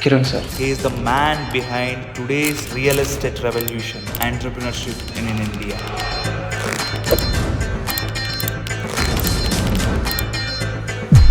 Kiran sir. He is the man behind today's real estate revolution, entrepreneurship in India.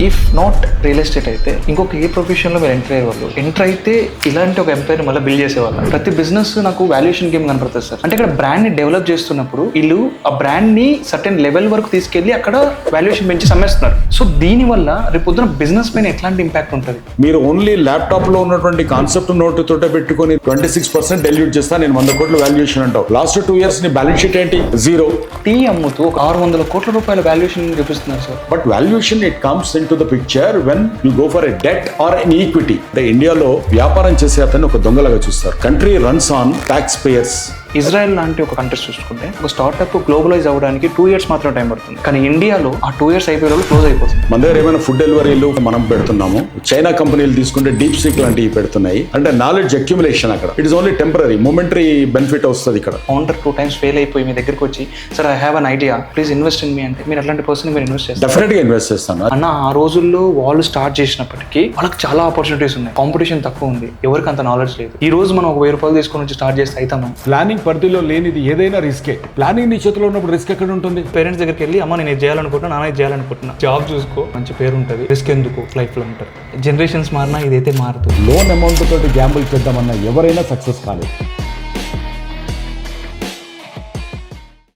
If not real estate అయితే ఇంకొక ఏ ప్రొఫెషన్లో మీరు enter అయ్యేవాళ్ళు, enter అయితే ఇలాంటి ఒక ఎంపైర్ మళ్ళీ బిల్డ్ చేసేవాళ్ళు. ప్రతి బిజినెస్ నాకు వాల్యుయేషన్ గేమ్ కనపడుతుంది సార్. అంటే ఇక్కడ బ్రాండ్ని డెవలప్ చేస్తున్నప్పుడు వీళ్ళు ఆ బ్రాండ్ని సర్టెన్ లెవెల్ వరకు తీసుకెళ్ళి అక్కడ వాల్యుయేషన్ పెంచి సమ్మేస్తున్నారు. సో దీనివల్ల రేపు పొద్దున బిజినెస్ పైన ఎట్లాంటి ఇంపాక్ట్ ఉంటుంది? మీరు ఓన్లీ ల్యాప్టాప్ లో ఉన్నటువంటి కాన్సెప్ట్ నోట్ తోట పెట్టుకొని 26% డెల్యూట్ చేస్తా, నేను 100 కోట్ల వాల్యుయేషన్ అంటావు. లాస్ట్ 2 years నీ బ్యాలెన్స్ షీట్ ఏంటి? జీరో. టీ అమ్ముతూ ఒక 600 కోట్ల రూపాయల వాల్యుయేషన్ చూపిస్తున్నారు sir. But valuation it comes in to the picture when you go for a debt or an equity. అంటే ఇండియాలో వ్యాపారం చేసే అతన్ని ఒక దొంగలాగా చూస్తారు. Country runs on taxpayers. Israel లాంటి ఒక కంట్రీస్ చూసుకుంటే ఒక స్టార్ట్అప్ గ్లోబలైజ్ అవ్వడానికి 2 years మాత్రం టైం పడుతుంది. కానీ ఇండియాలో ఆ 2 years అయిపోయే క్లోజ్ అయిపోతుంది. మన దగ్గర ఏమైనా ఫుడ్ డెలివరీలు మనం పెడుతున్నాము. చైనా కంపెనీలు తీసుకుంటే డీప్ సీక్ లాంటివి పెడుతున్నాయి. అంటే నాలెడ్జ్ అక్యుములేషన్ అక్కడ it is only temporary momentary benefit వస్తుంది. ఇక్కడ ఫౌండర్ 2 times ఫెయిల్ అయిపోయి మీ దగ్గరికి వచ్చి sir I have an idea please invest in me అంటే మీరు అట్లాంటి పర్సన్ మీరు ఇన్వెస్ట్ చేస్తారు? డెఫినెట్ గా ఇన్వెస్ట్ చేస్తాను అన్న. ఆ రోజుల్లో వాళ్ళు స్టార్ట్ చేసినప్పటికీ వాళ్ళకి చాలా ఆపర్చునిటీస్ ఉన్నాయి. కాంపిటీషన్ తక్కువ ఉంది, ఎవరికి అంత నాలెడ్జ్ లేదు. ఈ రోజు మనం ఒక 1000 రూపాయలు తీసుకొని వచ్చి స్టార్ట్ చేస్తే అవుతాం. ప్లానింగ్ పరిధిలో లేనిది ఏదైనా రిస్కే. ప్లానింగ్ నీ చేతిలో ఉన్నప్పుడు రిస్క్ ఎక్కడ ఉంటుంది? పేరెంట్స్ దగ్గరికి వెళ్ళి అమ్మ నేను ఇది చేయాలనుకుంటున్నా, నాన్న ఇది చేయాలనుకుంటున్నా, జాబ్ చూసుకో, మంచి పేరు ఉంటుంది, రిస్క్ ఎందుకు లైఫ్ లో ఉంటారు. జనరేషన్స్ మారినా ఇదైతే మారుతుంది. లోన్ అమౌంట్ తోటి గ్యాంబుల్ చేద్దామన్నా ఎవరైనా సక్సెస్ కాలేదు.